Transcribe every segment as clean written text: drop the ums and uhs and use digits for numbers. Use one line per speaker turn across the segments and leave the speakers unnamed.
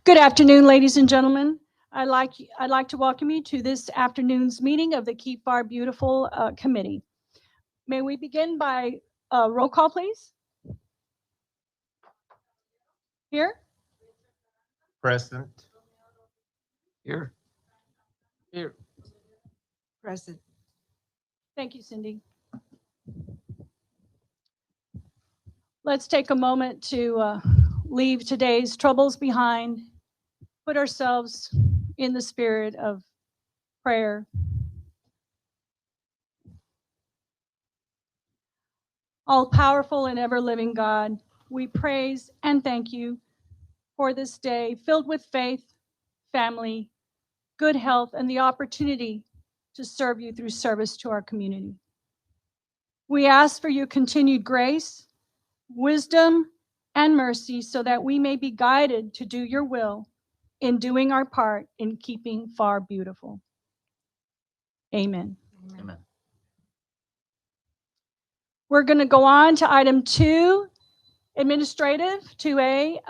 Good afternoon, ladies and gentlemen. I'd like to welcome you to this afternoon's meeting of the Keep Pharr Beautiful Committee. May we begin by roll call, please? Here?
Present. Here. Here.
Present.
Thank you, Cindy. Let's take a moment to leave today's troubles behind, put ourselves in the spirit of prayer. All-powerful and ever-living God, we praise and thank you for this day filled with faith, family, good health, and the opportunity to serve you through service to our community. We ask for your continued grace, wisdom, and mercy so that we may be guided to do your will in doing our part in keeping Pharr beautiful. Amen.
Amen.
We're going to go on to item 2, administrative 2A.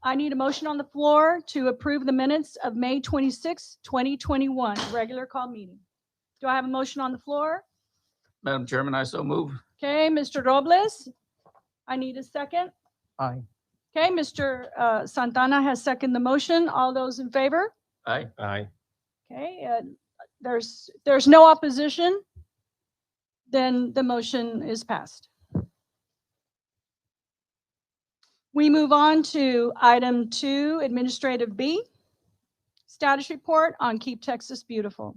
I need a motion on the floor to approve the minutes of May 26, 2021, regular call meeting. Do I have a motion on the floor?
Madam Chairman, I so move.
Okay, Mr. Robles, I need a second.
Aye.
Okay, Mr. Santana has seconded the motion. All those in favor?
Aye. Aye.
Okay, there's no opposition. Then the motion is passed. We move on to item 2, administrative B, status report on Keep Texas Beautiful.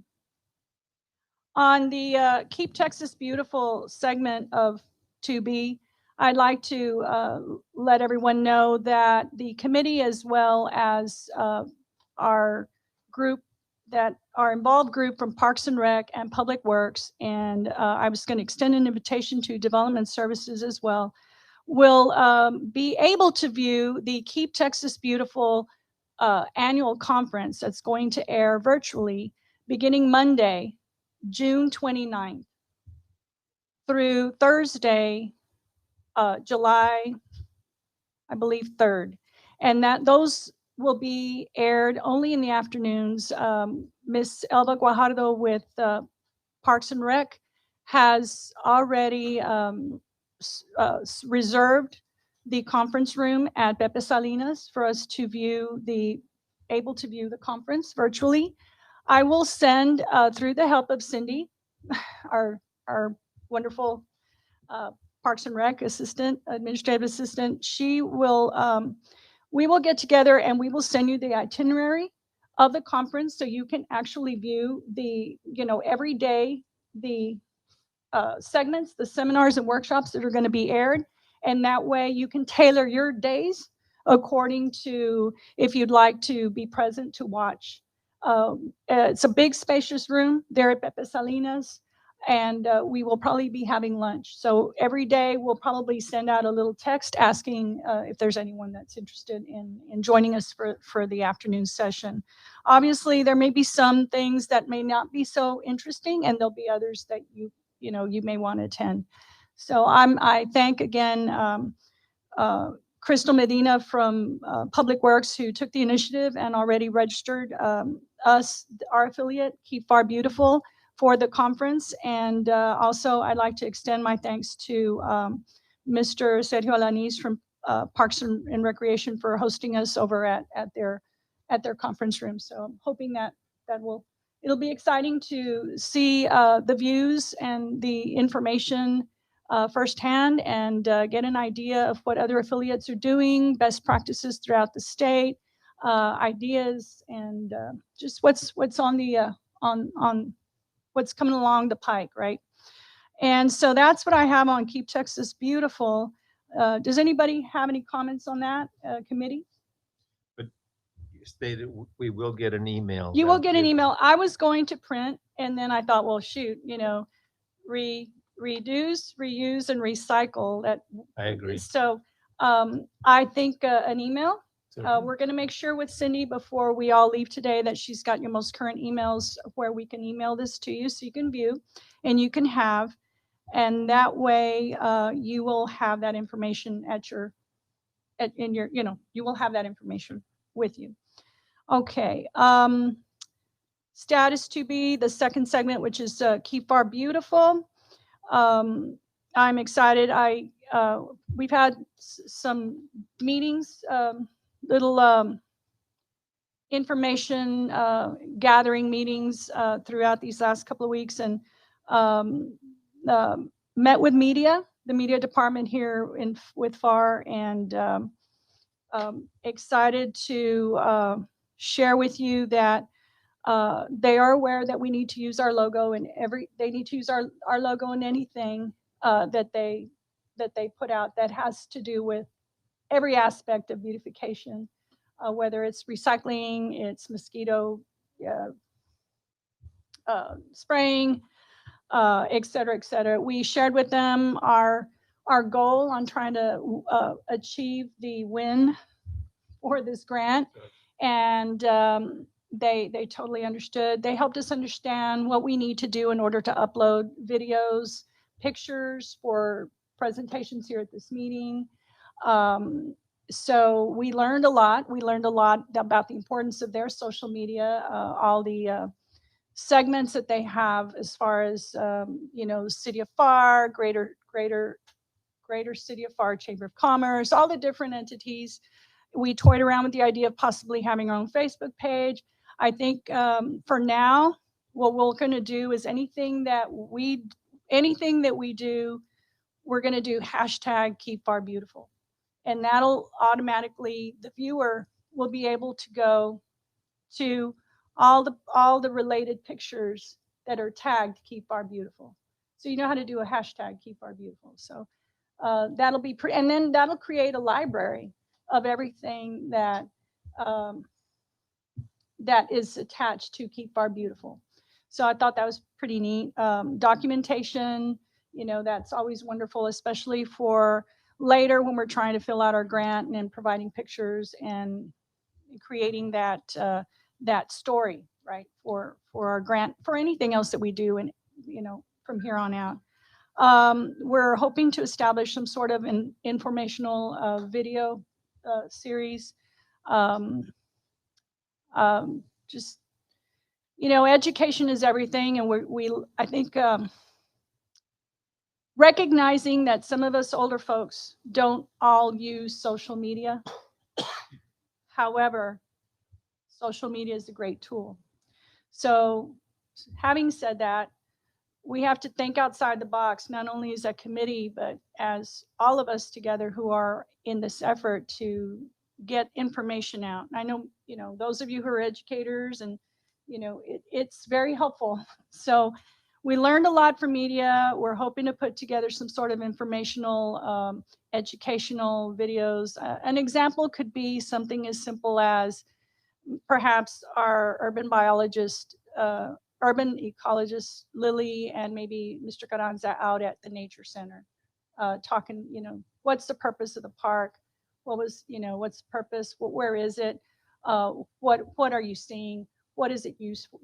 On the Keep Texas Beautiful segment of 2B, I'd like to let everyone know that the committee, as well as our group, that our involved group from Parks and Rec and Public Works, and I was going to extend an invitation to Development Services as well, will be able to view the Keep Texas Beautiful annual conference that's going to air virtually beginning Monday, June 29th through Thursday, July, I believe, 3rd. And that those will be aired only in the afternoons. Miss Elba Guajardo with Parks and Rec has already reserved the conference room at Pepe Salinas for us to able to view the conference virtually. I will send, through the help of Cindy, our wonderful Parks and Rec administrative assistant, she will, we will get together and we will send you the itinerary of the conference so you can actually view every day, the segments, the seminars and workshops that are going to be aired. And that way you can tailor your days according to if you'd like to be present to watch. It's a big spacious room there at Pepe Salinas, and we will probably be having lunch. So every day we'll probably send out a little text asking if there's anyone that's interested in joining us for the afternoon session. Obviously, there may be some things that may not be so interesting, and there'll be others that you may want to attend. So I thank again Crystal Medina from Public Works, who took the initiative and already registered our affiliate, Keep Pharr Beautiful, for the conference. And also I'd like to extend my thanks to Mr. Sergio Alanis from Parks and Recreation for hosting us over at their conference room. So I'm hoping that it'll be exciting to see the views and the information firsthand, and get an idea of what other affiliates are doing, best practices throughout the state, ideas, and just what's on the on what's coming along the pike, right? And so that's what I have on Keep Texas Beautiful. Does anybody have any comments on that, committee?
But you stated we will get an email.
You will get an email. I was going to print, and then I thought, well, shoot, reduce, reuse, and recycle. That
I agree.
So I think an email. We're going to make sure with Cindy before we all leave today that she's got your most current emails where we can email this to you so you can view and you can have, and that way you will have that information you will have that information. with you. Okay. Status to be the second segment, which is Keep Pharr Beautiful. I'm excited. We've had some meetings, little information gathering meetings throughout these last couple of weeks, and um, met with the media department here with Pharr, and excited to share with you that they are aware that we need to use our logo, and they need to use our logo in anything that they put out that has to do with every aspect of beautification, whether it's recycling, it's mosquito uh, spraying, et cetera, et cetera. We shared with them our goal on trying to achieve the win for this grant, and they totally understood. They helped us understand what we need to do in order to upload videos, pictures for presentations here at this meeting. So we learned a lot. We learned a lot about the importance of their social media, all the segments that they have as far as City of Pharr, Greater City of Pharr Chamber of Commerce, all the different entities. We toyed around with the idea of possibly having our own Facebook page. I think for now, what we're going to do is anything that we do, we're going to do hashtag Keep Pharr Beautiful, and that'll automatically, the viewer will be able to go to all the related pictures that are tagged Keep Pharr Beautiful. So you know how to do a hashtag Keep Pharr Beautiful. So that'll be and then that'll create a library of everything that that is attached to Keep Pharr Beautiful. So I thought that was pretty neat. Documentation, that's always wonderful, especially for later when we're trying to fill out our grant and providing pictures and creating that story, right, for our grant, for anything else that we do, and from here on out. We're hoping to establish some sort of an informational video series. Um, just education is everything, and I think recognizing that some of us older folks don't all use social media. However, social media is a great tool. So, having said that, we have to think outside the box, not only as a committee, but as all of us together who are in this effort to get information out. I know, those of you who are educators, and, it's very helpful. So we learned a lot from media. We're hoping to put together some sort of informational, educational videos. An example could be something as simple as perhaps our urban biologist, urban ecologist Lily, and maybe Mr. Carranza out at the nature center, talking, what's the purpose of the park? What's the purpose? Where is it? What are you seeing? What is it used for?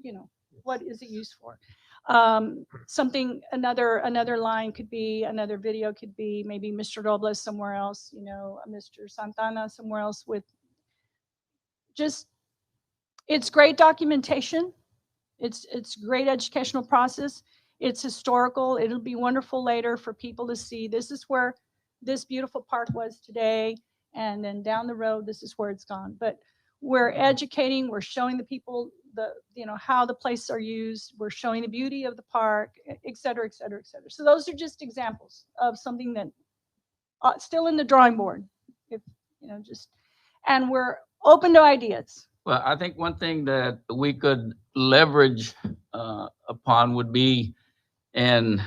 What is it used for? Another line could be, another video could be maybe Mr. Robles somewhere else, Mr. Santana somewhere else, with just, it's great documentation. It's great educational process. It's historical. It'll be wonderful later for people to see, this is where this beautiful park was today, and then down the road, this is where it's gone. But we're educating, we're showing the people how the places are used, we're showing the beauty of the park, et cetera, et cetera, et cetera. So those are just examples of something that still in the drawing board, if and we're open to ideas.
Well, I think one thing that we could leverage upon would be, and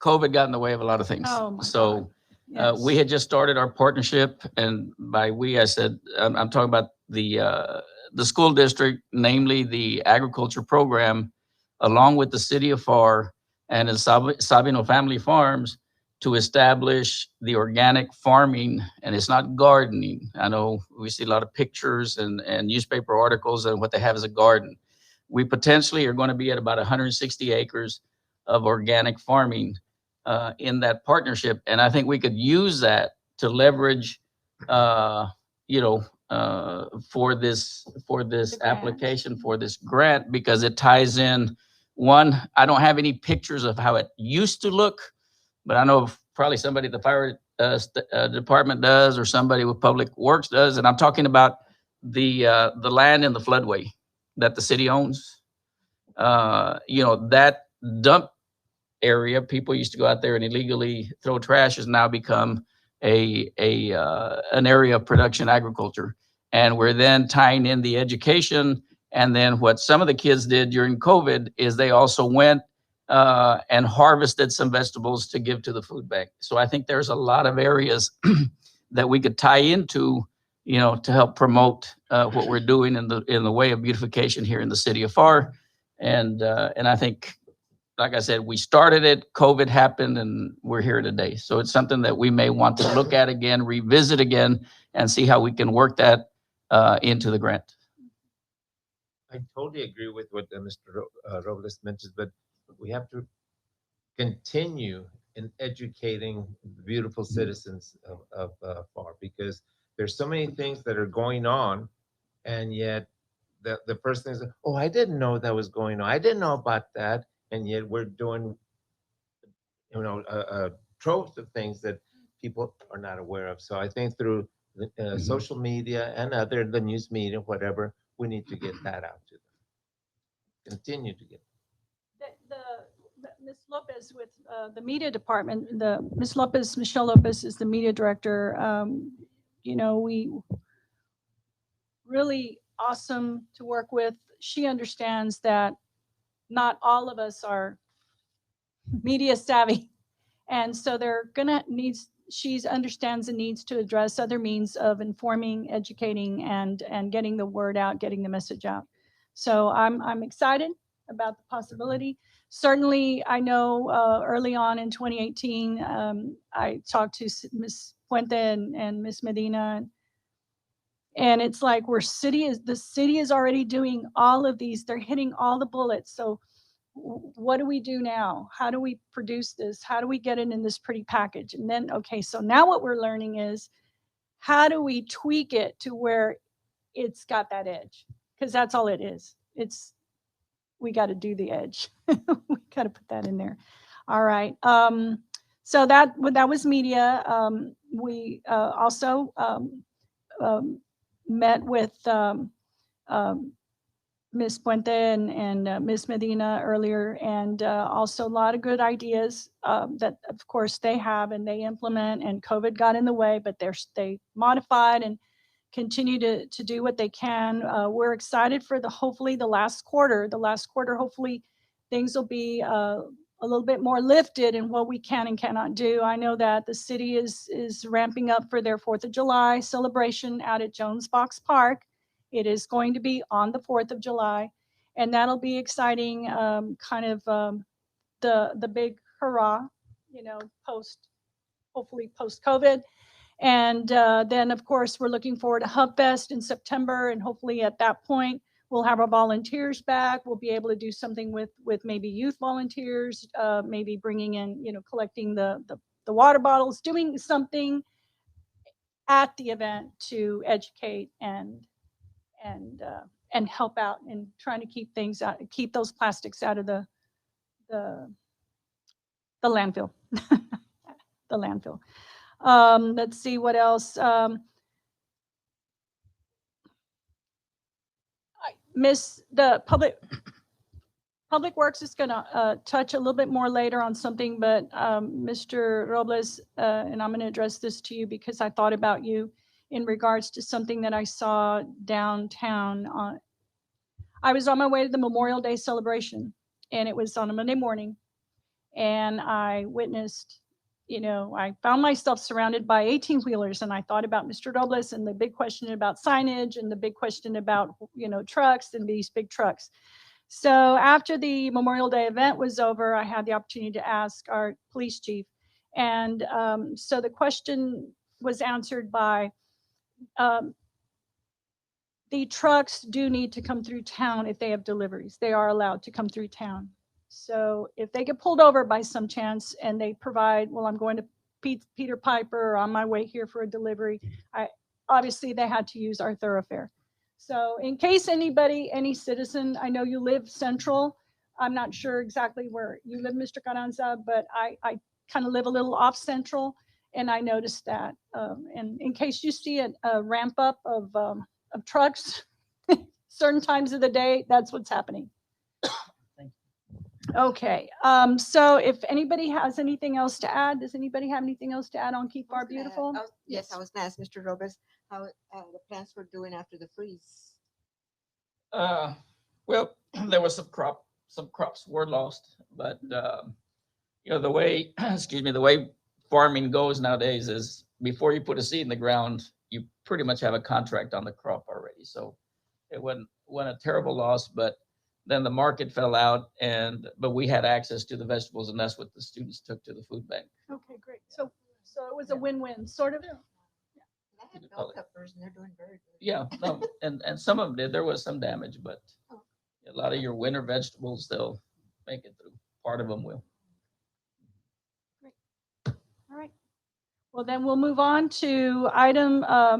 COVID got in the way of a lot of things.
Oh my
So
God. Yes.
we had just started our partnership, and by we, I said, I'm talking about the school district, namely the agriculture program, along with the city of Pharr and the Sabino Family Farms, to establish the organic farming. And it's not gardening. I know we see a lot of pictures and newspaper articles, and what they have is a garden. We potentially are going to be at about 160 acres of organic farming in that partnership. And I think we could use that to leverage, for this
The grant.
application, for this grant, because it ties in. One, I don't have any pictures of how it used to look, but I know probably somebody at the fire department does, or somebody with public works does. And I'm talking about the land in the floodway that the city owns. That dump area, people used to go out there and illegally throw trash, has now become an area of production agriculture. And we're then tying in the education. And then what some of the kids did during COVID is they also went and harvested some vegetables to give to the food bank. So I think there's a lot of areas that we could tie into, to help promote what we're doing in the way of beautification here in the city of Pharr. And I think, like I said, we started it, COVID happened, and we're here today. So it's something that we may want to look at again, revisit again, and see how we can work that into the grant.
I totally agree with what Mr. Robles mentioned, but we have to continue in educating the beautiful citizens of Pharr, because there's so many things that are going on, and yet the person is, oh, I didn't know that was going on. I didn't know about that, and yet we're doing, troves of things that people are not aware of. So I think through social media and the news media, whatever, we need to get that out to them. Continue to get.
Ms. Lopez with the media department, Michelle Lopez is the media director. We really awesome to work with. She understands that not all of us are media savvy. And so she understands the needs to address other means of informing, educating, and getting the word out, getting the message out. So I'm excited about the possibility. Certainly, I know early on in 2018, I talked to Ms. Puente and Ms. Medina, and it's like the city is already doing all of these. They're hitting all the bullets. So what do we do now? How do we produce this? How do we get it in this pretty package? And then, okay, so now what we're learning is how do we tweak it to where it's got that edge? Because that's all it is. We got to do the edge. We got to put that in there. All right. So that was media. We also met with Ms. Puente and Ms. Medina earlier, and also a lot of good ideas that, of course, they have and they implement. And COVID got in the way, but they modified and continue to do what they can. We're excited for hopefully the last quarter. The last quarter, hopefully, things will be a little bit more lifted in what we can and cannot do. I know that the city is ramping up for their 4th of July celebration out at Jones Box Park. It is going to be on the 4th of July, and that'll be exciting, the big hurrah, hopefully post-COVID. And then, of course, we're looking forward to Hub Fest in September, and hopefully at that point, we'll have our volunteers back. We'll be able to do something with maybe youth volunteers, maybe bringing in, collecting the water bottles, doing something at the event to educate and help out in trying to keep those plastics out of the landfill. The landfill. Let's see what else. The Public Works is going to touch a little bit more later on something, but Mr. Robles, and I'm going to address this to you because I thought about you in regards to something that I saw downtown. I was on my way to the Memorial Day celebration, and it was on a Monday morning, and I witnessed, I found myself surrounded by 18-wheelers, and I thought about Mr. Robles and the big question about signage and the big question about, trucks and these big trucks. So after the Memorial Day event was over, I had the opportunity to ask our police chief. And so the question was answered by, the trucks do need to come through town if they have deliveries. They are allowed to come through town. So if they get pulled over by some chance and they provide, well, I'm going to Peter Piper, or on my way here for a delivery, obviously they had to use our thoroughfare. So in case anybody, any citizen, I know you live central. I'm not sure exactly where you live, Mr. Carranza, but I kind of live a little off central, and I noticed that. And in case you see a ramp up of trucks, certain times of the day, that's what's happening.
Thank
Okay, so if anybody has anything else to add, does anybody have anything else to add on Keep
I
Our
was gonna add-
Beautiful?
I was- Yes, I was gonna ask Mr. Robles how the plants were doing after the freeze.
Well, there was some crops were lost, but, the way, excuse me, the way farming goes nowadays is before you put a seed in the ground, you pretty much have a contract on the crop already. So it wasn't a terrible loss, but then the market fell out but we had access to the vegetables, and that's what the students took to the food bank.
Okay, great. So it was a win-win, sort of.
And I had
You
bell
call it-
peppers and they're doing very good.
Yeah, no, and some of them did. There was some damage, but
Oh.
a lot of your winter vegetables, they'll make it through. Part of them will.
All right. Well, then we'll move on to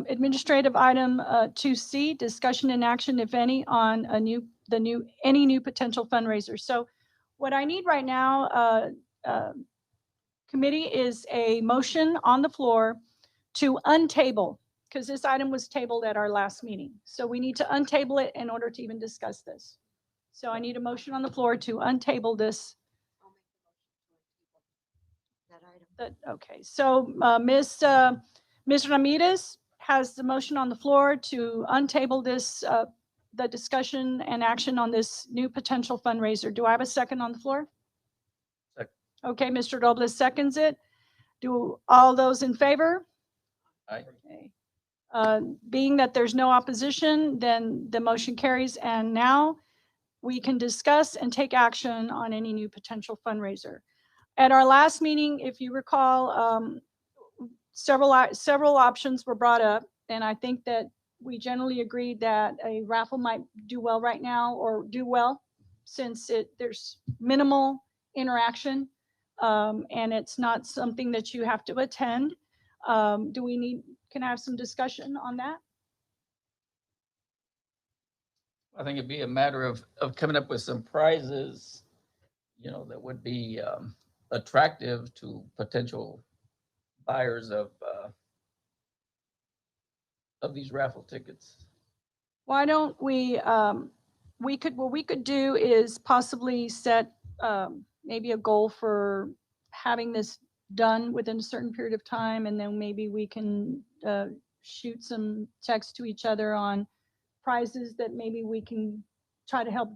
administrative item 2C, discussion and action, if any, on any new potential fundraiser. So what I need right now, committee, is a motion on the floor to untable, because this item was tabled at our last meeting. So we need to untable it in order to even discuss this. So I need a motion on the floor to untable this.
I'll make the motion to table that item.
Okay, so Ms. Ramirez has the motion on the floor to untable this, the discussion and action on this new potential fundraiser. Do I have a second on the floor?
Second.
Okay, Mr. Robles seconds it. Do all those in favor?
Aye.
Okay. Being that there's no opposition, then the motion carries, and now we can discuss and take action on any new potential fundraiser. At our last meeting, if you recall, several options were brought up, and I think that we generally agreed that a raffle might do well right now, or do well, since there's minimal interaction, and it's not something that you have to attend. Can I have some discussion on that?
I think it'd be a matter of coming up with some prizes, that would be attractive to potential buyers of these raffle tickets.
Why don't what we could do is possibly set maybe a goal for having this done within a certain period of time, and then maybe we can shoot some text to each other on prizes that maybe we can try to help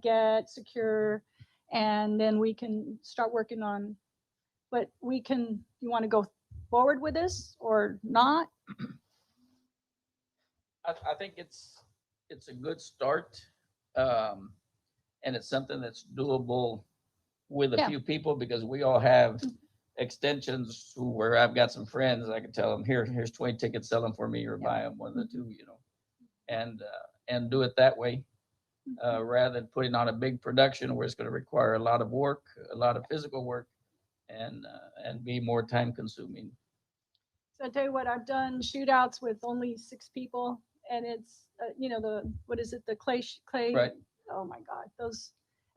secure, and then we can start working on, you want to go forward with this or not?
I think it's a good start. And it's something that's doable with a
Yeah.
few people, because we all have extensions where I've got some friends, I can tell them, here's 20 tickets, sell them for me, or buy them, one of the two, and do it that way, rather than putting on a big production where it's going to require a lot of work, a lot of physical work, and be more time consuming.
So I tell you what, I've done shootouts with only 6 people, and it's, what is it, the clay?
Right.
Oh my God,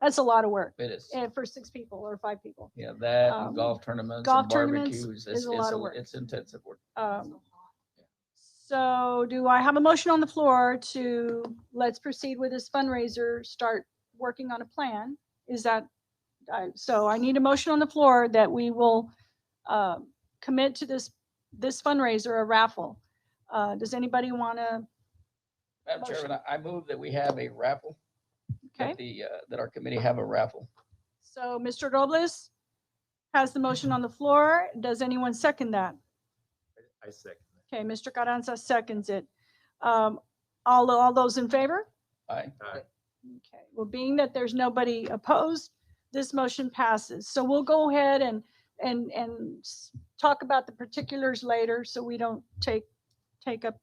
that's a lot of work
It is.
for 6 people or 5 people.
Yeah, that
Um,
and golf tournaments
golf
and
tournaments
barbecues.
is a lot of work.
It's intensive work.
So do I have a motion on the floor to, let's proceed with this fundraiser, start working on a plan? Is that, so I need a motion on the floor that we will commit to this fundraiser, a raffle. Does anybody want to?
Madam Chairman, I move that we have a raffle.
Okay,
That our committee have a raffle.
so Mr. Robles has the motion on the floor. Does anyone second that?
I second.
Okay, Mr. Carranza seconds it. All those in favor?
Aye.
Aye.
Okay, well, being that there's nobody opposed, this motion passes. So we'll go ahead and talk about the particulars later, so we don't take up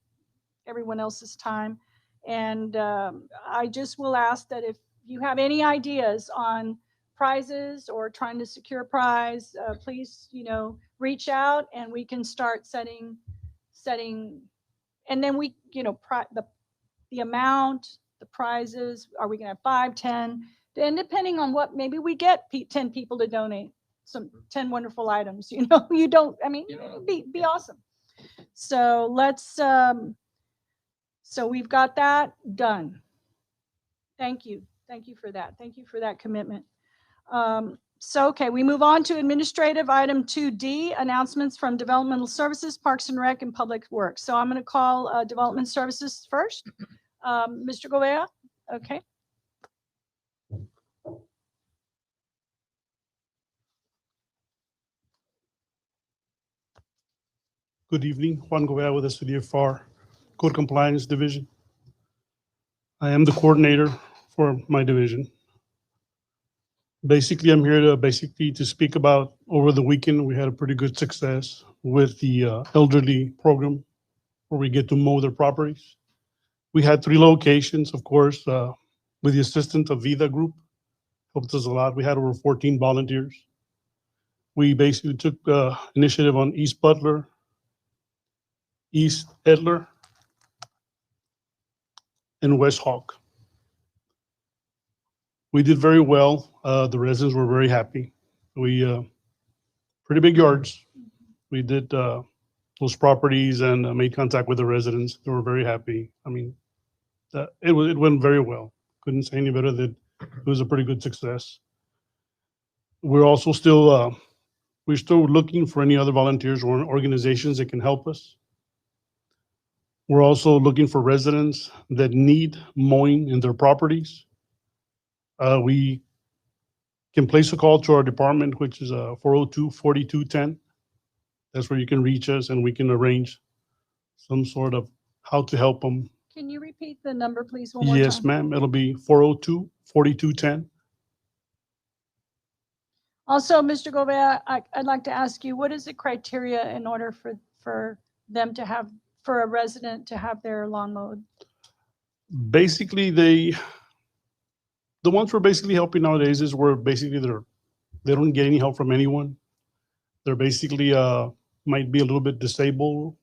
everyone else's time. And I just will ask that if you have any ideas on prizes or trying to secure a prize, please, reach out, and we can start setting And then we, the amount, the prizes, are we gonna have 5, 10? And depending on what, maybe we get 10 people to donate some 10 wonderful items, you don't, I mean, it'd be awesome. So so we've got that done. Thank you. Thank you for that. Thank you for that commitment. So, okay, we move on to administrative item 2D, announcements from Developmental Services, Parks and Rec, and Public Works. So I'm going to call Development Services first. Mr. Govea, okay.
Good evening, Juan Govea with the City of Pharr Code Compliance Division. I am the coordinator for my division. Basically, I'm here to speak about, over the weekend, we had a pretty good success with the elderly program where we get to mow their properties. We had 3 locations, of course, with the assistance of Vida Group, helped us a lot. We had over 14 volunteers. We basically took initiative on East Butler, East Edler, and West Hawk. We did very well. The residents were very happy. We pretty big yards. We did those properties and made contact with the residents. They were very happy. I mean, it went very well. Couldn't say any better that it was a pretty good success. We're also still looking for any other volunteers or organizations that can help us. We're also looking for residents that need mowing in their properties. We can place a call to our department, which is 402-4210. That's where you can reach us and we can arrange some sort of how to help them.
Can you repeat the number, please, one more time?
Yes, ma'am. It'll be 402-4210.
Also, Mr. Govea, I'd like to ask you, what is the criteria in order for them to have, for a resident to have their lawn mowed?
Basically, the ones we're basically helping nowadays is where basically they don't get any help from anyone. They're basically might be a little bit disabled.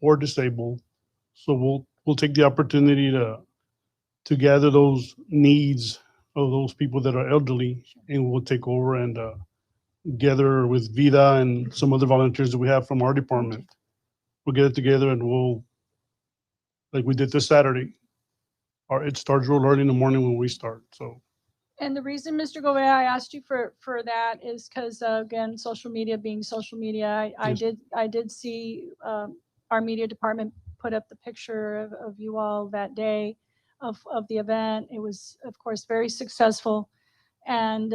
So we'll take the opportunity to gather those needs of those people that are elderly, and we'll take over and gather with Vida and some other volunteers that we have from our department. We'll get it together and we'll, like we did this Saturday. It starts real early in the morning when we start. So.
And the reason, Mr. Govea, I asked you for that is because, again, social media being social media, I did see our media department put up the picture of you all that day of the event. It was, of course, very successful. And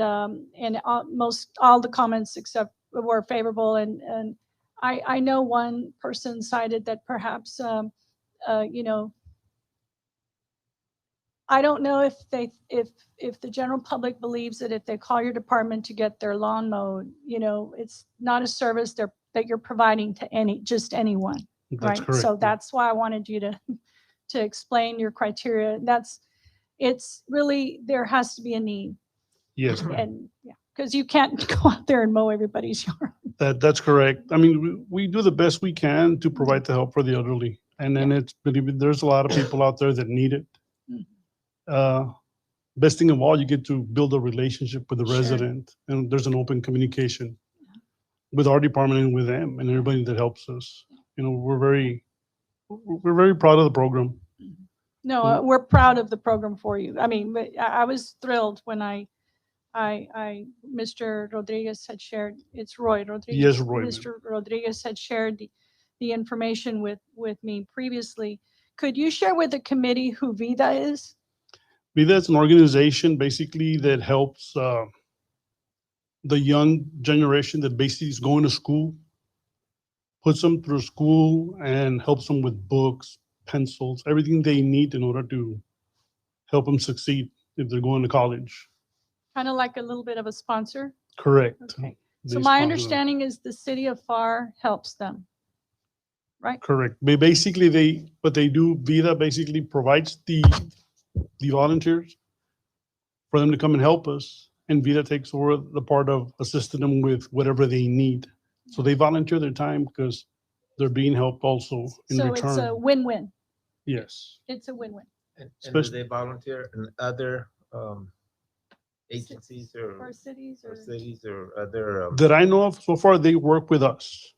most all the comments except were favorable. And I know one person cited that perhaps, I don't know if the general public believes that if they call your department to get their lawn mowed, it's not a service that you're providing to just anyone.
That's
right.
correct.
So that's why I wanted you to explain your criteria. It's really, there has to be a need.
Yes, ma'am.
And yeah, because you can't go out there and mow everybody's yard.
That's correct. I mean, we do the best we can to provide the help for the elderly. And then there's a lot of people out there that need it. Best thing of all, you get to build a relationship with the
Sure.
resident, and there's an open communication with our department and with them and everybody that helps us. We're very proud of the program.
No, we're proud of the program for you. I mean, I was thrilled when Mr. Rodriguez had shared, it's Roy Rodriguez.
Yes, Roy.
Mr. Rodriguez had shared the information with me previously. Could you share with the committee who Vida is?
Vida is an organization basically that helps the young generation that basically is going to school, puts them through school and helps them with books, pencils, everything they need in order to help them succeed if they're going to college.
Kind of like a little bit of a sponsor?
Correct.
Okay.
They
So my
sponsor them.
understanding is the city of Pharr helps them, right?
Correct. What they do, Vida basically provides the volunteers for them to come and help us, and Vida takes over the part of assisting them with whatever they need. So they volunteer their time because they're being helped also in
So
return.
it's a win-win.
Yes.
It's a win-win
And do
Especially-
they volunteer in other agencies
for
or
cities
or
or.
cities or other?
That I know of, so far, they work with us.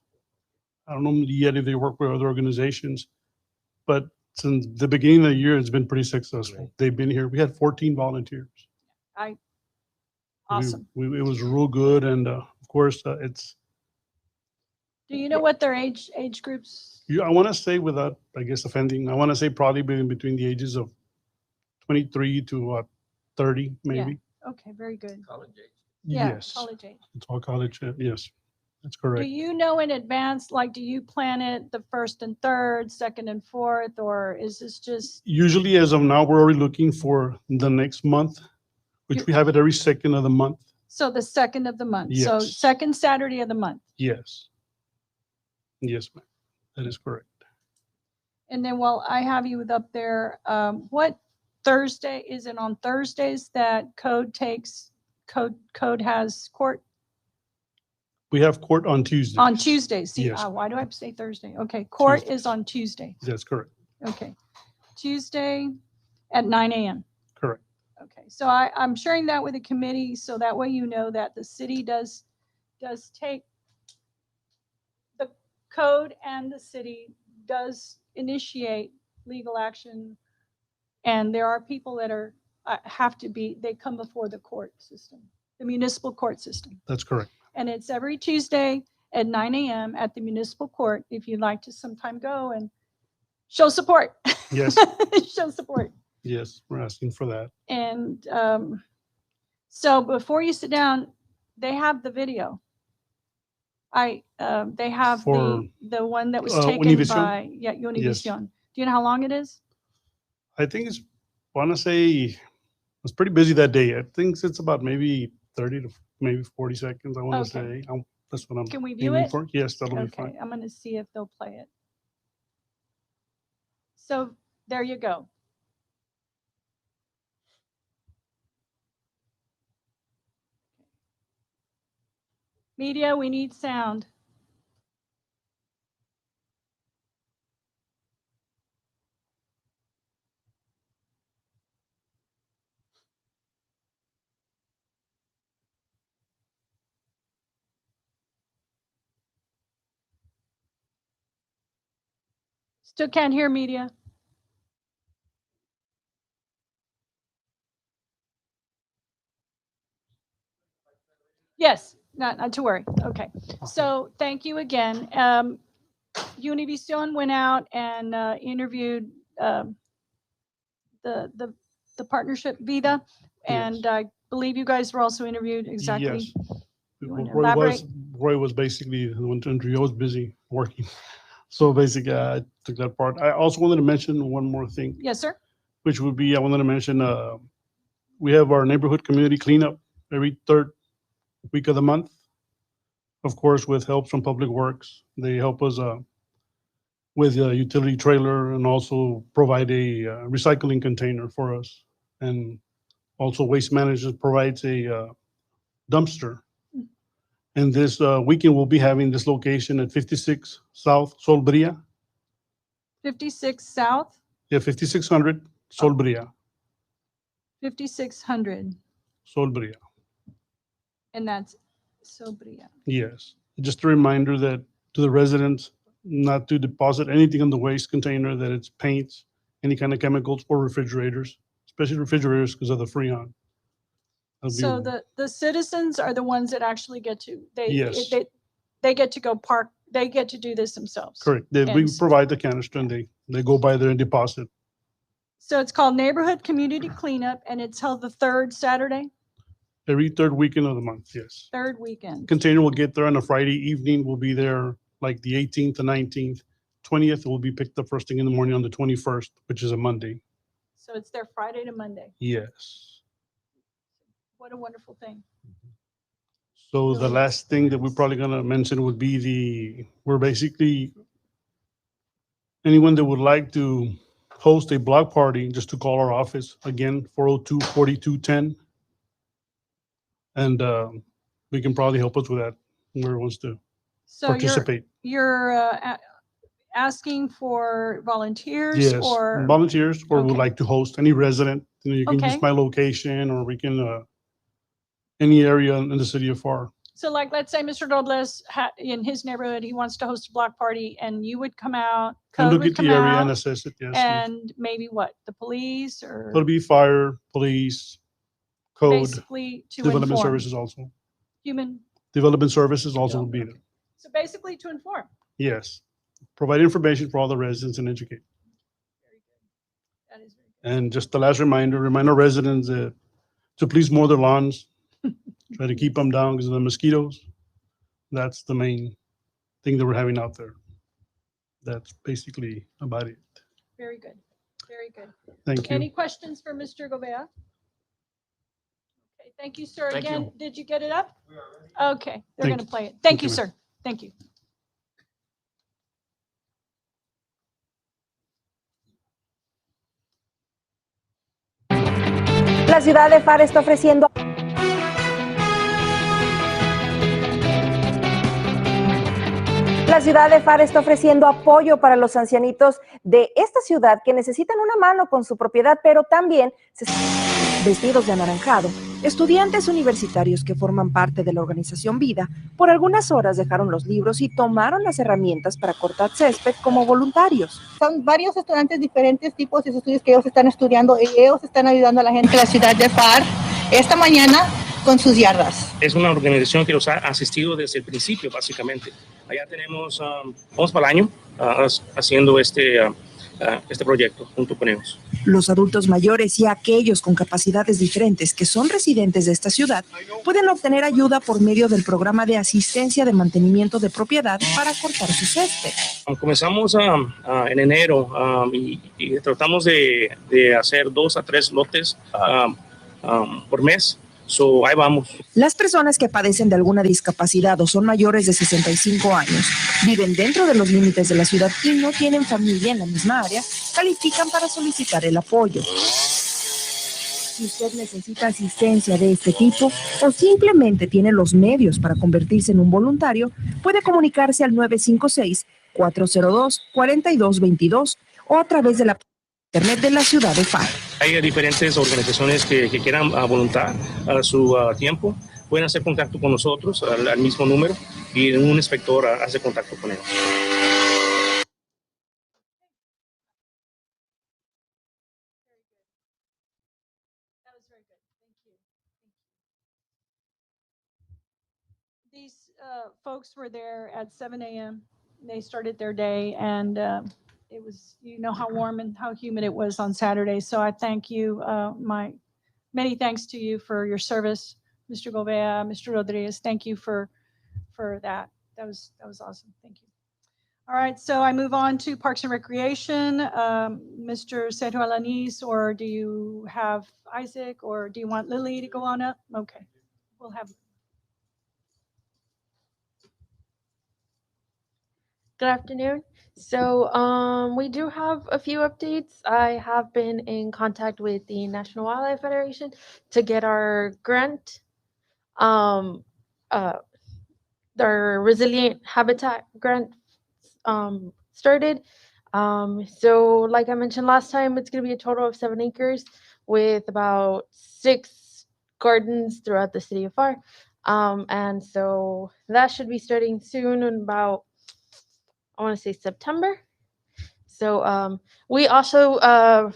I don't know yet if they work with other organizations, but since the beginning of the year, it's been pretty successful.
Great.
They've been here. We had 14 volunteers.
Awesome.
It was real good, and of course, it's.
Do you know what their age groups?
I want to say, without, I guess, offending, I want to say probably between the ages of 23 to 30, maybe.
Okay, very good.
College age.
Yeah,
Yes,
college age.
it's all college. Yes, that's
Do
correct.
you know in advance, like, do you plan it the first and third, second and fourth, or is this just,
Usually, as of now, we're already looking for the next month, which
You-
we have it every second of the month.
so the second of the month? So
Yes.
second Saturday of the month.
Yes. Yes, ma'am. That is correct.
And then while I have you up there, what Thursday, is it on Thursdays that code has court?
We have court on Tuesdays.
On Tuesdays. See,
Yes.
why do I say Thursday? Okay, court is
Tuesdays.
on Tuesday.
That's correct.
Okay. Tuesday at 9 a.m.
Correct.
Okay, so I'm sharing that with the committee, so that way you know that the city does take the code, and the city does initiate legal action. And there are people that they come before the court system, the municipal court system.
That's correct.
And it's every Tuesday at 9 a.m. at the municipal court, if you'd like to sometime go and show support.
Yes.
Show support.
Yes, we're asking for that.
And so before you sit down, they have the video. They have
For,
the one that was taken
Univision?
by Univision. Do you know how long it is?
I think I want to say, it was pretty busy that day. I think it's about maybe 30 to maybe 40 seconds, I want to
Okay.
say. That's what I'm
Can we view
aiming
it?
for. Yes, that'll be
Okay,
fine.
I'm going to see if they'll play it. So there you go. Media, we need sound. Still can't hear media. Yes, not to worry. Okay. So thank you again. Univision went out and interviewed the partnership Vida, and I believe you guys were also interviewed exactly.
Yes.
You wanna
Roy was basically the one to interview. I was busy working. So basically, I took that part. I also wanted to mention one more thing,
Yes, sir.
which would be, I wanted to mention, we have our neighborhood community cleanup every third week of the month. Of course, with help from Public Works. They help us with a utility trailer and also provide a recycling container for us. And also Waste Management provides a dumpster. And this weekend, we'll be having this location at 56 South Solbria.
56 South,
Yeah, 5600 Solbria,
5600,
Solbria.
and that's Sobria.
Yes. Just a reminder that to the residents, not to deposit anything in the waste container, that it's paints, any kind of chemicals, or refrigerators, especially refrigerators because of the Freon. That'll be-
So the citizens are the ones that actually get to,
Yes.
they get to go park, they get to do this themselves.
Correct. We
And-
provide the canister and they go by there and deposit.
So it's called Neighborhood Community Cleanup, and it's held the third Saturday,
Every third weekend of the month, yes.
third weekend.
Container will get there on a Friday evening. We'll be there like the 18th to 19th. 20th will be picked up first thing in the morning on the 21st, which is a Monday.
So it's their Friday to Monday.
Yes.
What a wonderful thing.
So the
Really
last thing that we're probably gonna mention would be we're basically, anyone that would like to host a block party, just to call our office, again, 402-4210. And we can probably help us with that, whoever wants to
So
participate.
you're asking for volunteers
Yes,
or?
volunteers or would
Okay.
like to host any resident. You can
Okay.
use my location or we can, any area in the city of Pharr.
So like, let's say Mr. Robles in his neighborhood, he wants to host a block party and you would come out,
And
code
look
would
at
come
the area and
out,
assess it, yes.
and maybe what, the police or
It'll be fire, police, code,
basically to
development
inform?
services also.
Human,
Development services also will be there.
so basically to inform.
Yes. Provide information for all the residents and educate.
Very good. That is very good.
And just the last reminder, remind our residents to please mow their lawns. Try to keep them down because of the mosquitoes. That's the main thing that we're having out there. That's basically about it.
Very good. Very good.
Thank
Any
you.
questions for Mr. Gobea? Okay, thank you, sir.
Thank
Again,
you.
did you get it up? Okay, they're
Thank
going to
you.
play it. Thank
Thank
you,
you,
sir. Thank you.
La ciudad de Pharr está ofreciendo apoyo para los ancianitos de esta ciudad que necesitan una mano con su propiedad, pero también vestidos de anaranjado. Estudiantes universitarios que forman parte de la organización Vida, por algunas horas dejaron los libros y tomaron las herramientas para cortar césped como voluntarios.
Son varios estudiantes, diferentes tipos de estudios que ellos están estudiando y ellos están ayudando a la gente de la ciudad de Pharr esta mañana con sus yardas.
Es una organización que nos ha asistido desde el principio, básicamente. Allá tenemos, vamos para el año haciendo este proyecto junto con ellos.
Los adultos mayores y aquellos con capacidades diferentes que son residentes de esta ciudad pueden obtener ayuda por medio del programa de asistencia de mantenimiento de propiedad para cortar su césped.
Comenzamos en enero y tratamos de hacer 2 a 3 lotes por mes. Ahí vamos.
Las personas que padecen de alguna discapacidad o son mayores de 65 años, viven dentro de los límites de la ciudad y no tienen familia en la misma área, califican para solicitar el apoyo. Si usted necesita asistencia de este tipo o simplemente tiene los medios para convertirse en un voluntario, puede comunicarse al 956-402-4222 o a través de la internet de la ciudad de Pharr.
Hay diferentes organizaciones que quieran voluntar a su tiempo. Pueden hacer contacto con nosotros al mismo número y un inspector hace contacto con ellos.
That was very good. Thank you. These folks were there at 7 a.m. They started their day, and it was, you know, how warm and how humid it was on Saturday. So I thank you. My many thanks to you for your service, Mr. Gobea, Mr. Rodriguez. Thank you for that. That was awesome. Thank you. All right, so I move on to Parks and Recreation. Mr. Sergio Alanis, or do you have Isaac, or do you want Lily to go on up? Okay, we'll have.
Good afternoon. So we do have a few updates. I have been in contact with the National Wildlife Federation to get our grant, their resilient habitat grant started. So like I mentioned last time, it's going to be a total of 7 acres with about 6 gardens throughout the city of Pharr. And so that should be starting soon in about, I want to say September. So we also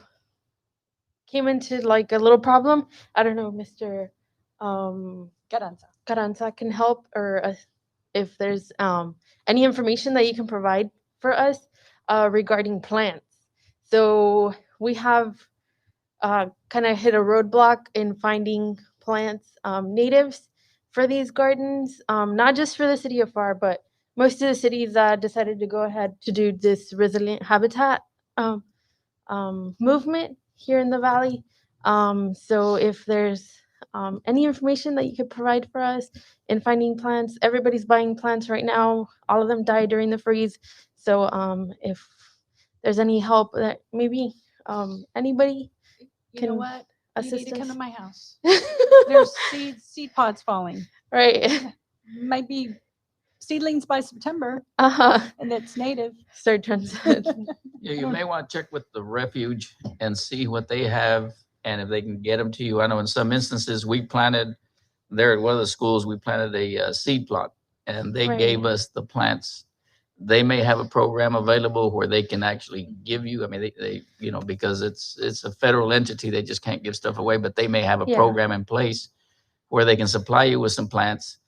came into like a little problem. I don't know, Mr. Carranza can help, or if there's any information that you can provide for us regarding plants. So we have kind of hit a roadblock in finding plants, natives for these gardens, not just for the city of Pharr, but most of the cities decided to go ahead to do this resilient habitat movement here in the valley. So if there's any information that you could provide for us in finding plants, everybody's buying plants right now. All of them died during the freeze. So if there's any help that maybe anybody
You know
can
what? You need
assist
to come to
us.
my house. There's seed pods falling.
Right.
Might be seedlings by September
Uh-huh.
and it's native.
Start transit.
Yeah, you may want to check with the refuge and see what they have and if they can get them to you. I know in some instances, we planted there at one of the schools, we planted a seed plot and they gave
Right.
us the plants. They may have a program available where they can actually give you, I mean, because it's a federal entity, they just can't give stuff away, but they may have a
Yeah.
program in place where they can supply you with some plants.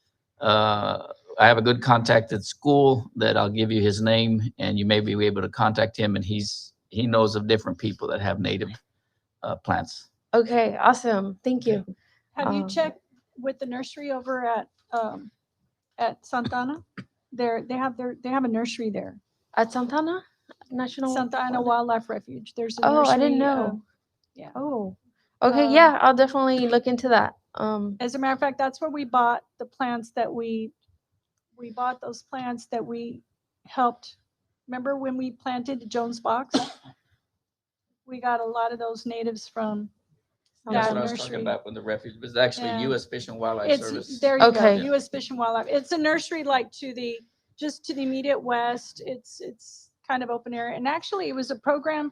I have a good contact at school that I'll give you his name and you may be able to contact him and he knows of different people that have native plants.
Okay, awesome. Tink you.
Have you
Um,
checked with the nursery over at Santana? They have a nursery there.
At Santana National.
Santa Ana
Wildlife-
Wildlife Refuge. There's a
Oh,
nursery.
I didn't know.
Yeah.
Oh, okay.
Um,
Yeah, I'll definitely look into that.
As a matter of fact, that's where we bought the plants that we bought those plants that we helped. Remember when we planted the Jones box? We got a lot of those natives from
That's
that
what I was talking
nursery.
about with the refuge, but it's actually
Yeah.
U.S. Fish and Wildlife
It's
Service.
there you
Okay.
go. U.S. Fish and Wildlife. It's a nursery like just to the immediate west. It's kind of open area. And actually, it was a program,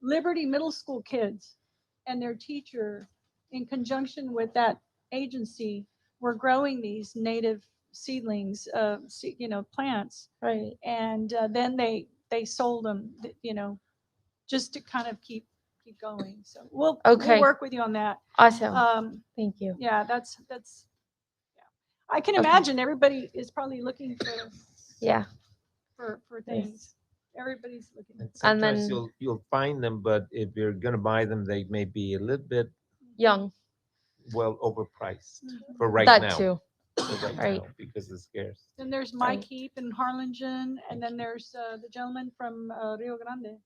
Liberty Middle School kids and their teacher, in conjunction with that agency, were growing these native seedlings, plants,
Right.
and then they sold them, just to kind of keep going. So we'll
Okay.
work with you on that.
Awesome. Thank you.
Yeah, that's yeah. I can
Okay.
imagine everybody is probably looking
Yeah.
for things. Everybody's looking.
And
And
sometimes
then-
you'll find them, but if you're gonna buy them, they may be a little bit
Young.
well overpriced
Mhm.
for right
That
now.
too.
For right
Right.
now, because it's scarce.
Then there's Mike Heap in Harlingen, and then there's the gentleman from Rio Grande,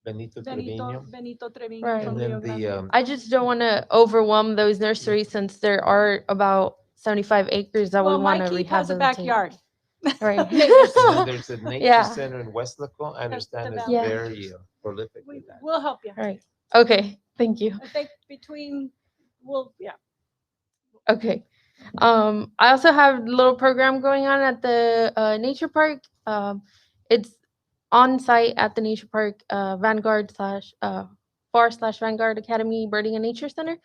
Benito Trevino.
Benito Trevino
Right.
from
And
Rio
then
Grande.
the,
I just don't want to overwhelm those nurseries since there are about 75 acres that
Well,
we want
Mike
to
Heap has a
rehabilitate.
backyard.
Right.
and then there's a nature
Yeah.
center in Westlaco. I understand it's
valley.
Yeah.
very prolific with that.
We'll help you.
Right. Okay. Thank you.
I think yeah.
Okay. I also have a little program going on at the nature park. It's on site at the nature park, Vanguard slash Pharr/Vanguard Academy Birding and Nature Center,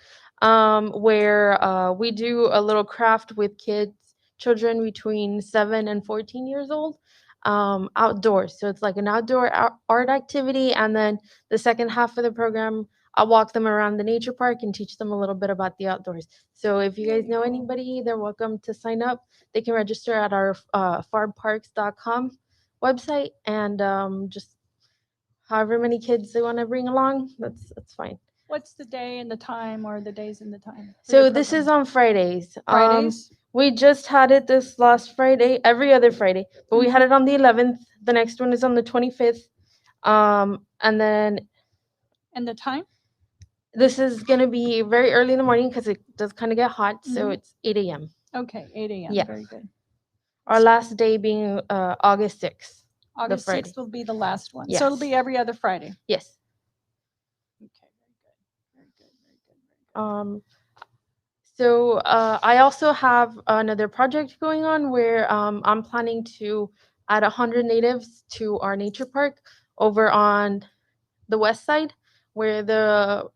where we do a little craft with children between 7 and 14 years old, outdoors. So it's like an outdoor art activity, and then the second half of the program, I'll walk them around the nature park and teach them a little bit about the outdoors. So if you guys know anybody, they're welcome to sign up. They can register at our pharrparks.com website, and just however many kids they want to bring along, that's fine.
What's the day and the time, or the days and the time? for
So
your
this is
program?
on Fridays.
Fridays.
We just had it this last Friday, every other Friday, but we had it on the 11th. The next one is on the 25th. And then
And the time?
this is going to be very early in the morning because it does kind of get hot. So
Mhm.
it's 8 a.m.
Okay, 8 a.m.
Yeah.
Very good.
Our last day being August 6th.
August
Friday.
6th will be the last one. So
Yes.
it'll be every other Friday.
Yes.
Okay, very good. Very good.
So I also have another project going on where I'm planning to add 100 natives to our nature park over on the west side where the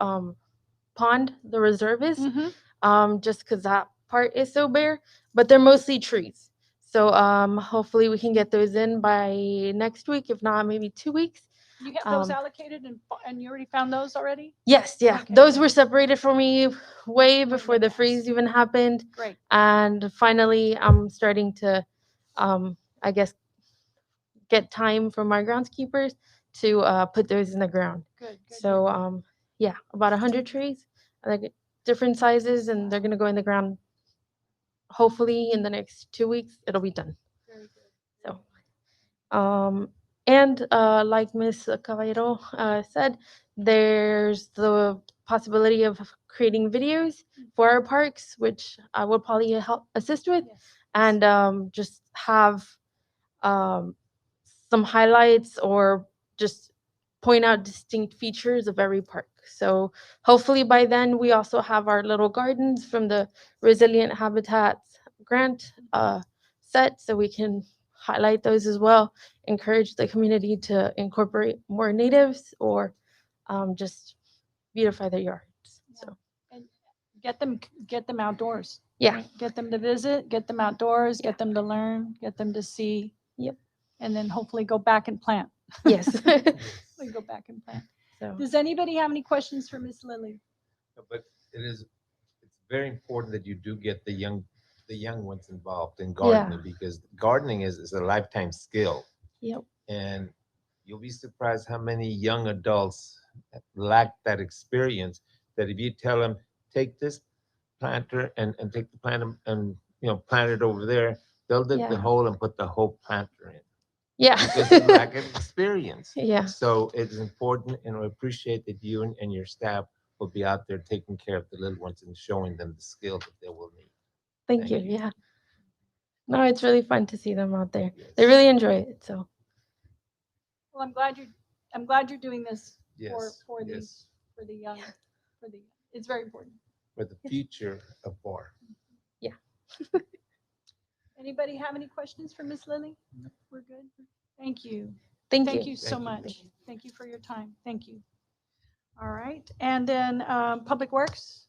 pond, the reserve is,
Mhm.
just because that part is so bare, but they're mostly trees. So hopefully we can get those in by next week, if not maybe 2 weeks.
You have those allocated and you already found those already?
Yes, yeah.
Okay.
Those were separated for me way
in
before the
advance.
freeze even happened.
Great.
And finally, I'm starting to, I guess, get time from our groundskeepers to put those in the ground.
Good.
So, yeah, about 100 trees, like different sizes, and they're gonna go in the ground. Hopefully, in the next 2 weeks, it'll be done.
Very good.
So, and like Miss Caballero said, there's the possibility of creating videos for our parks, which I will probably help assist with,
Yes.
and just have some highlights or just point out distinct features of every park. So hopefully by then we also have our little gardens from the Resilient Habitats grant set so we can highlight those as well, encourage the community to incorporate more natives or just beautify their yards. So
And get them outdoors.
yeah,
right? Get them to visit, get them outdoors, get them to learn, get them to see.
Yep.
And then hopefully go back and plant.
yes.
We go back and plant.
So
Does anybody have any questions for Miss Lily?
But it's very important that you do get the young ones involved in
Yeah.
gardening because gardening is a lifetime skill.
Yep.
And you'll be surprised how many young adults lack that experience, that if you tell them, take this planter and take the plant and plant it over there, they'll dig the
Yeah.
hole and put the whole planter in
Yeah.
because of lack of experience.
Yeah.
So it is important, and I appreciate that you and your staff will be out there taking care of the little ones and showing them the skill that they will need.
Thank you.
Thank you.
Yeah. No, it's really fun to see them out there.
Yes.
They really enjoy it. So
Well, I'm glad you're doing this
Yes,
for the
yes.
for the young it's very important.
For the future of Pharr.
Anybody have any questions for Miss Lily? We're good. Thank you.
thank
Thank
you.
you so
Thank you.
much. Thank you for your time. Thank you. All right. And then Public Works.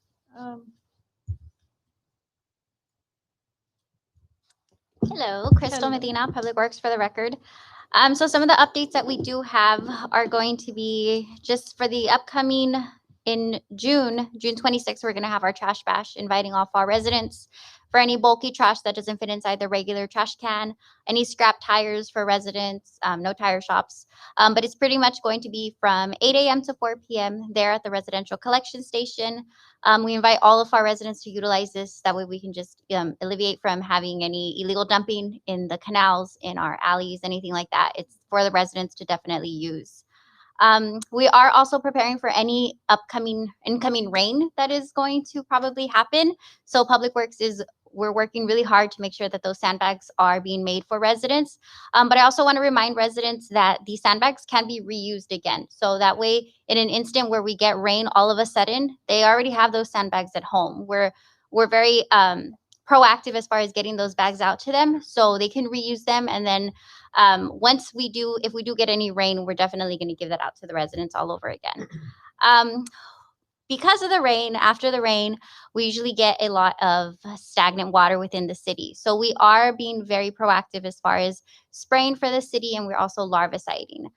Hello, Crystal
Hello.
Medina, Public Works for the record. So some of the updates that we do have are going to be just for the upcoming in June 26th, we're going to have our trash bash, inviting all Pharr residents for any bulky trash that doesn't fit inside the regular trash can, any scrap tires for residents, no tire shops. But it's pretty much going to be from 8 a.m. to 4 p.m. there at the residential collection station. We invite all of our residents to utilize this. That way we can just alleviate from having any illegal dumping in the canals, in our alleys, anything like that. It's for the residents to definitely use. We are also preparing for any incoming rain that is going to probably happen. So Public Works we're working really hard to make sure that those sandbags are being made for residents. But I also want to remind residents that these sandbags can be reused again. So that way, in an instant where we get rain all of a sudden, they already have those sandbags at home. We're very proactive as far as getting those bags out to them so they can reuse them. And then if we do get any rain, we're definitely going to give that out to the residents all over again. Because of the rain, after the rain, we usually get a lot of stagnant water within the city. So we are being very proactive as far as spraying for the city, and we're also larviciding.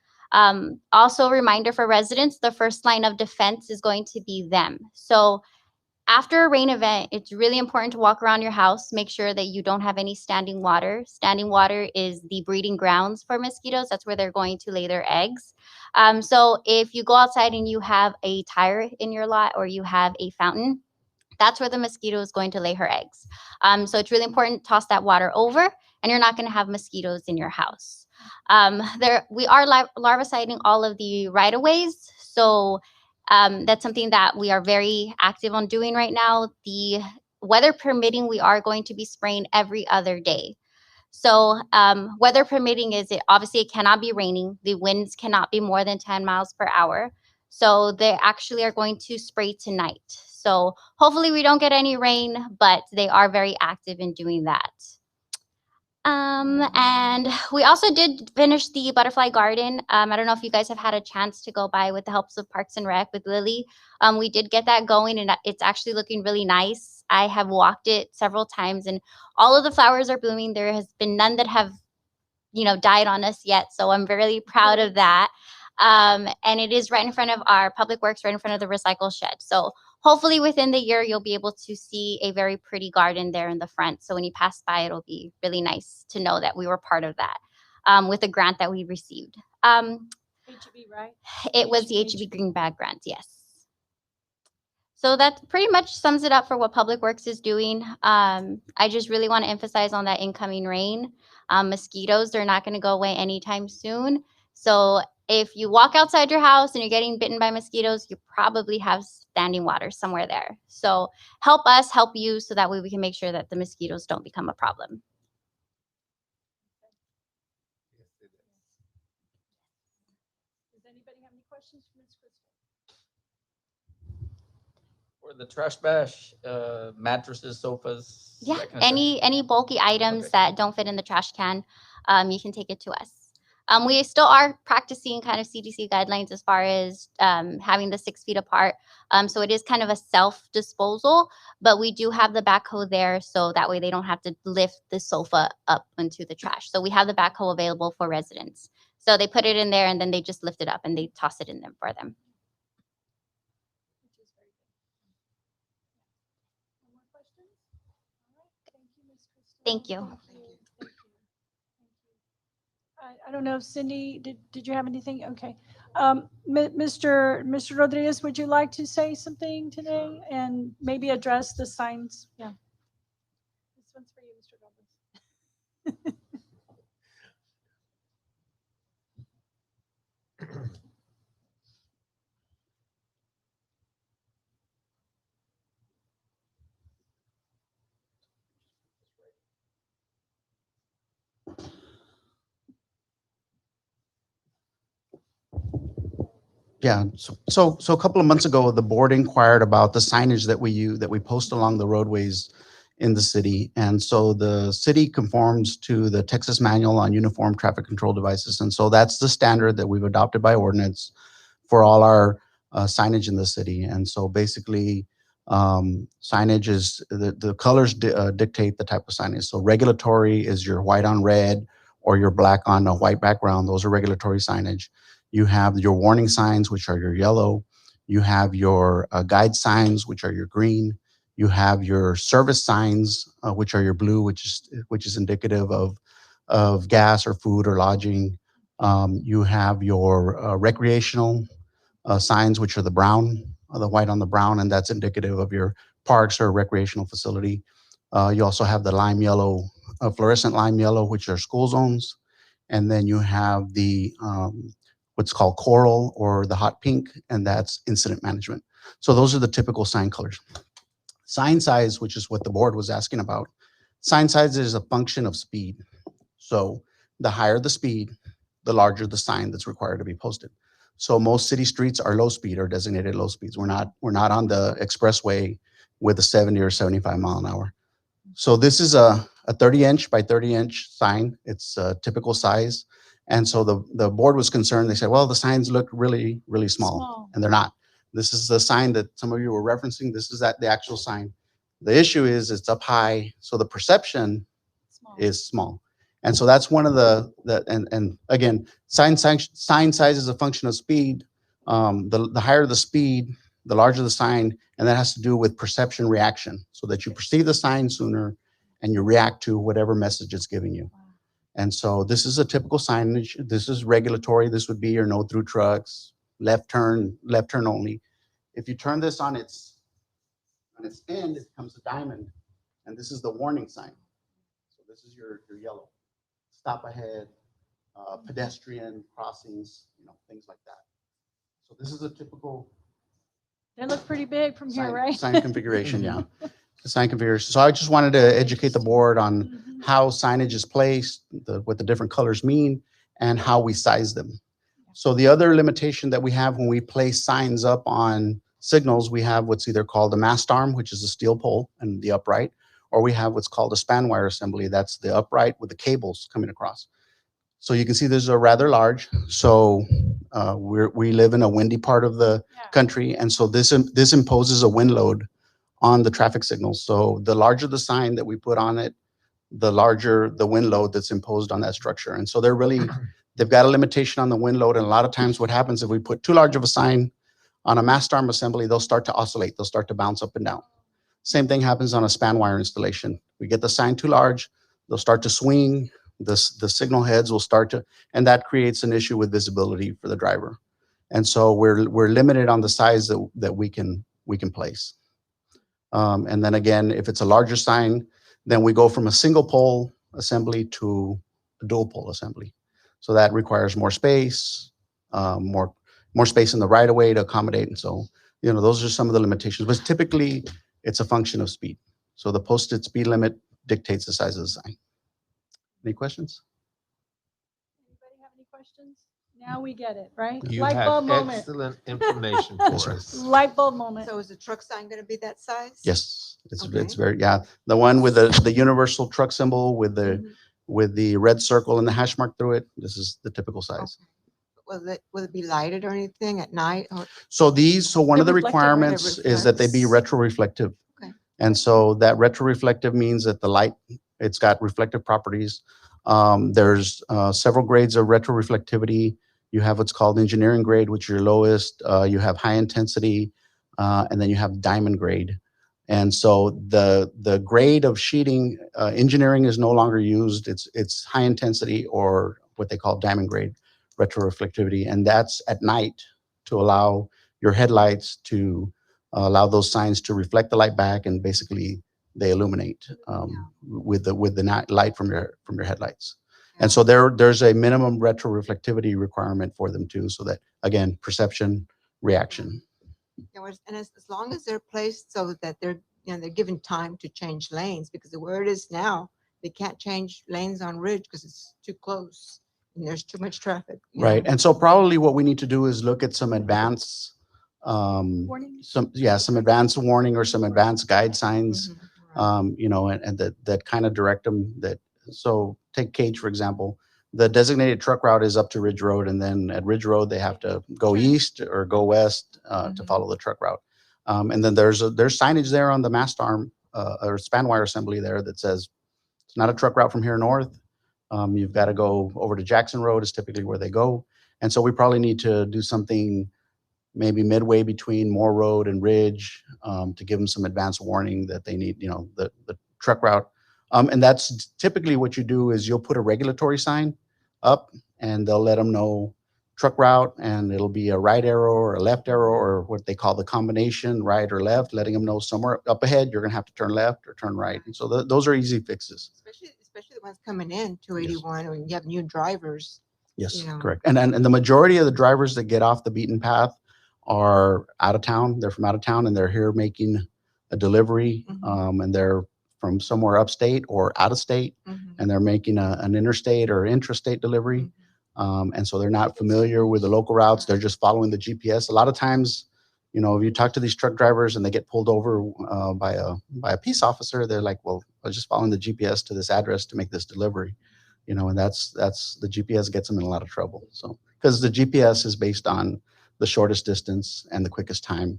Also, a reminder for residents, the first line of defense is going to be them. So after a rain event, it's really important to walk around your house, make sure that you don't have any standing water. Standing water is the breeding grounds for mosquitoes. That's where they're going to lay their eggs. So if you go outside and you have a tire in your lot or you have a fountain, that's where the mosquito is going to lay her eggs. So it's really important to toss that water over, and you're not going to have mosquitoes in your house. We are larviciding all of the right-of-ways. So that's something that we are very active on doing right now. The weather permitting, we are going to be spraying every other day. So weather permitting obviously it cannot be raining. The winds cannot be more than 10 miles per hour. So they actually are going to spray tonight. So hopefully we don't get any rain, but they are very active in doing that. And we also did finish the butterfly garden. I don't know if you guys have had a chance to go by with the helps of Parks and Rec with Lily. We did get that going, and it's actually looking really nice. I have walked it several times, and all of the flowers are blooming. There has been none that have, died on us yet. So I'm really proud of that. And it is right in front of our Public Works, right in front of the recycle shed. So hopefully within the year, you'll be able to see a very pretty garden there in the front. So when you pass by, it'll be really nice to know that we were part of that with a grant that we received.
HEB, right?
It was the HEB Green Bag Grant, yes. So that pretty much sums it up for what Public Works is doing. I just really want to emphasize on that incoming rain. Mosquitoes, they're not going to go away anytime soon. So if you walk outside your house and you're getting bitten by mosquitoes, you probably have standing water somewhere there. So help us help you so that way we can make sure that the mosquitoes don't become a problem.
Does anybody have any questions for Ms. Crystal?
For the trash bash, mattresses, sofas.
Yeah,
that kind of stuff?
any bulky items
Okay.
that don't fit in the trash can, you can take it to us. We still are practicing kind of CDC guidelines as far as having the 6 feet apart. So it is kind of a self disposal, but we do have the backhoe there, so that way they don't have to lift the sofa up into the trash. So we have the backhoe available for residents. So they put it in there and then they just lift it up and they toss it in there for them. Thank you.
I don't know if Cindy, did you have anything? Okay. Mr. Rodriguez, would you like to say something today and maybe address the signs? Yeah. This one's for you, Mr. Robles.
Yeah, so a couple of months ago, the board inquired about the signage that we use, that we post along the roadways in the city. And so the city conforms to the Texas Manual on Uniform Traffic Control Devices. And so that's the standard that we've adopted by ordinance for all our signage in the city. And so basically, signage is, the colors dictate the type of signage. So regulatory is your white on red or your black on a white background. Those are regulatory signage. You have your warning signs, which are your yellow. You have your guide signs, which are your green. You have your service signs, which are your blue, which is indicative of gas or food or lodging. You have your recreational signs, which are the brown, the white on the brown, and that's indicative of your parks or recreational facility. You also have the lime yellow, fluorescent lime yellow, which are school zones. And then you have the what's called coral or the hot pink, and that's incident management. So those are the typical sign colors. Sign size, which is what the board was asking about. Sign size is a function of speed. So the higher the speed, the larger the sign that's required to be posted. So most city streets are low speed or designated low speeds. We're not on the expressway with a 70 or 75 mile an hour. So this is a 30-inch by 30-inch sign. It's a typical size. And so the board was concerned. They said, well, the signs look really, really small. And they're not. This is the sign that some of you were referencing. This is the actual sign. The issue is it's up high, so the perception is small. And so that's one of and again, sign size is a function of speed. The higher the speed, the larger the sign, and that has to do with perception reaction, so that you perceive the sign sooner and you react to whatever message it's giving you. And so this is a typical signage. This is regulatory. This would be your no through trucks, left turn only. If you turn this on its end, it becomes a diamond, and this is the warning sign. So this is your yellow. Stop ahead, pedestrian crossings, things like that. So this is a typical
They look pretty big from here, right?
sign configuration, yeah. The sign configuration. So I just wanted to educate the board on how signage is placed, what the different colors mean, and how we size them. So the other limitation that we have when we place signs up on signals, we have what's either called a mast arm, which is a steel pole and the upright, or we have what's called a span wire assembly. That's the upright with the cables coming across. So you can see these are rather large. So we live in a windy part of the country, and so this imposes a wind load on the traffic signals. So the larger the sign that we put on it, the larger the wind load that's imposed on that structure. And so they've got a limitation on the wind load. And a lot of times what happens if we put too large of a sign on a mast arm assembly, they'll start to oscillate. They'll start to bounce up and down. Same thing happens on a span wire installation. We get the sign too large, they'll start to swing. The signal heads will start to, and that creates an issue with visibility for the driver. And so we're limited on the size that we can place. And then again, if it's a larger sign, then we go from a single pole assembly to a dual pole assembly. So that requires more space, more space in the right of way to accommodate. And so, those are some of the limitations, but typically it's a function of speed. So the posted speed limit dictates the size of the sign. Any questions?
Anybody have any questions? Now we get it, right?
You
Light
have
bulb moment.
excellent information for
Yes, sir.
us.
Light bulb moment.
So is the truck sign gonna be that size?
Yes, it's
Okay.
very, yeah. The one with the universal truck symbol with
Mhm.
the red circle and the hash mark through it. This is the typical size.
Okay. Will it be lighted or anything at night or?
So one
They're
of the
reflective, right?
requirements is that they be
reflects.
retroreflective.
Okay.
And so that retroreflective means that the light, it's got reflective properties. There's several grades of retroreflectivity. You have what's called engineering grade, which is your lowest. You have high intensity, and then you have diamond grade. And so the grade of sheeting, engineering is no longer used. It's high intensity or what they call diamond grade retroreflectivity, and that's at night to allow your headlights to allow those signs to reflect the light back, and basically they illuminate with the light from your headlights. And so there's a minimum retroreflectivity requirement for them too, so that again, perception, reaction.
And as long as they're placed so that they're given time to change lanes, because where it is now, they can't change lanes on Ridge because it's too close and there's too much traffic.
Right. And so probably what we need to do is look at some advanced,
Warning?
some advanced warning or some advanced guide signs, and that kind of direct them that, so take Cage, for example. The designated truck route is up to Ridge Road, and then at Ridge Road, they have to go east or go west to follow the truck route. And then there's signage there on the mast arm or span wire assembly there that says it's not a truck route from here north. You've got to go over to Jackson Road is typically where they go. And so we probably need to do something maybe midway between Moore Road and Ridge to give them some advance warning that they need, the truck route. And that's typically what you do is you'll put a regulatory sign up and they'll let them know truck route, and it'll be a right arrow or a left arrow or what they call the combination, right or left, letting them know somewhere up ahead, you're going to have to turn left or turn right. And so those are easy fixes.
Especially the ones coming in 281 when you have new drivers.
Yes, correct. And the majority of the drivers that get off the beaten path are out of town. They're from out of town and they're here making a delivery, and they're from somewhere upstate or out of state, and they're making an interstate or intrastate delivery. And so they're not familiar with the local routes. They're just following the GPS. A lot of times, if you talk to these truck drivers and they get pulled over by a peace officer, they're like, well, I was just following the GPS to this address to make this delivery, and that's the GPS gets them in a lot of trouble. So, because the GPS is based on the shortest distance and the quickest time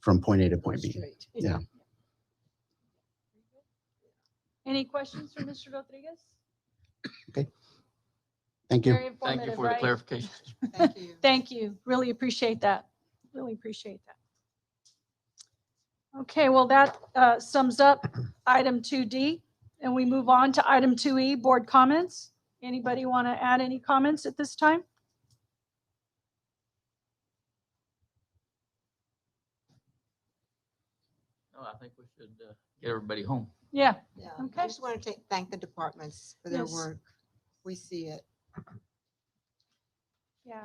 from point A to point B. Yeah.
Any questions for Mr. Rodriguez?
Okay. Thank you.
Very
Thank you
informative,
for the
right?
clarification.
Thank you.
Thank you. Really appreciate that. Really appreciate that. Okay, well, that sums up item 2D, and we move on to item 2E, board comments. Anybody want to add any comments at this time?
No, I think we should get everybody home.
Yeah.
Yeah.
Okay.
I just want to thank the departments for their
Yes.
work. We see it.
Yeah,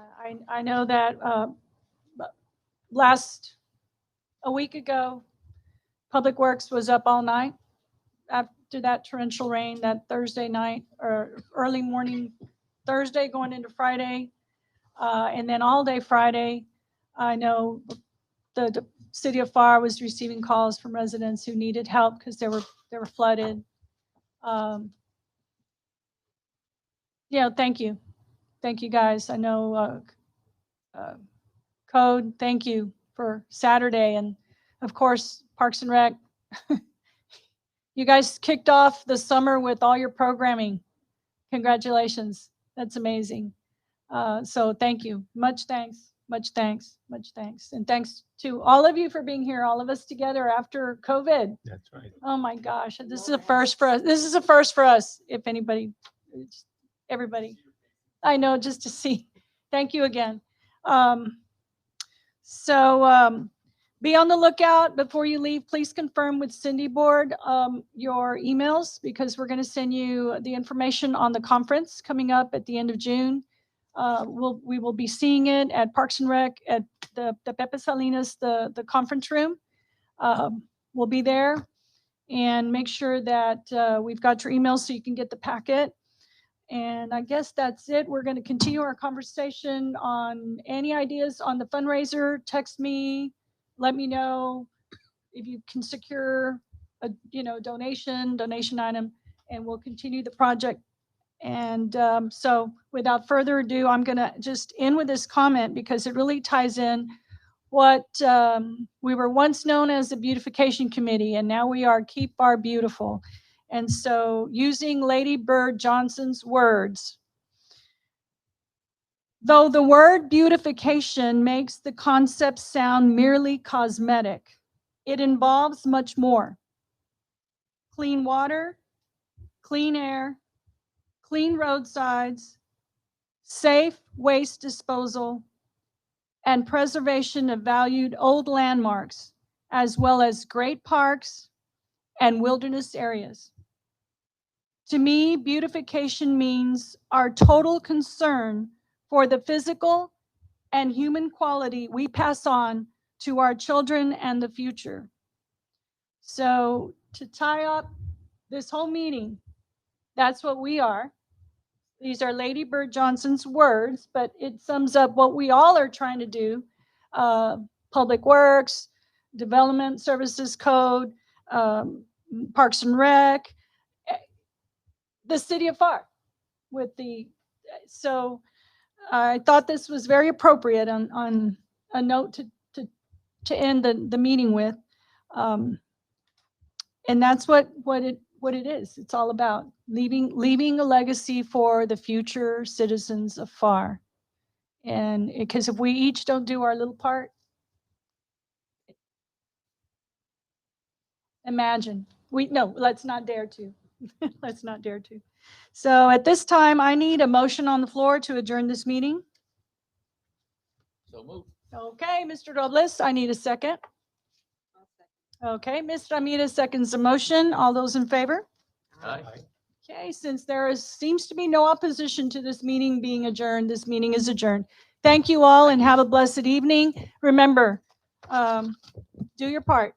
I know that a week ago, Public Works was up all night after that torrential rain that Thursday night or early morning Thursday going into Friday, and then all day Friday. I know the city of Pharr was receiving calls from residents who needed help because they were flooded. Thank you. Thank you, guys. I know Code, thank you for Saturday. And of course, Parks and Rec. You guys kicked off the summer with all your programming. Congratulations. That's amazing. So thank you. Much thanks. Much thanks. Much thanks. And thanks to all of you for being here, all of us together after COVID.
That's right.
Oh my gosh. This is a first for us. This is a first for us. If anybody, everybody, I know, just to see. Thank you again. So be on the lookout before you leave. Please confirm with Cindy Board your emails, because we're going to send you the information on the conference coming up at the end of June. We will be seeing it at Parks and Rec at the Pepe Salinas, the conference room. We'll be there, and make sure that we've got your emails so you can get the packet. And I guess that's it. We're going to continue our conversation on any ideas on the fundraiser. Text me, let me know if you can secure a, donation item, and we'll continue the project. And so without further ado, I'm going to just end with this comment because it really ties in what we were once known as the Beautification Committee, and now we are Keep Pharr Beautiful. And so using Lady Bird Johnson's words, though the word beautification makes the concept sound merely cosmetic, it involves much more. Clean water, clean air, clean roadsides, safe waste disposal, and preservation of valued old landmarks, as well as great parks and wilderness areas. To me, beautification means our total concern for the physical and human quality we pass on to our children and the future. So to tie up this whole meeting, that's what we are. These are Lady Bird Johnson's words, but it sums up what we all are trying to do. Public Works, Development Services Code, Parks and Rec, the city of Pharr with so I thought this was very appropriate on a note to end the meeting with. And that's what it is. It's all about leaving a legacy for the future citizens of Pharr. And because if we each don't do our little part, imagine. Let's not dare to. Let's not dare to. So at this time, I need a motion on the floor to adjourn this meeting.
So move.
Okay, Mr. Robles, I need a second. Okay, Ms. Ramirez seconds the motion. All those in favor?
Aye.
Okay, since seems to be no opposition to this meeting being adjourned, this meeting is adjourned. Thank you all and have a blessed evening. Remember, do your part.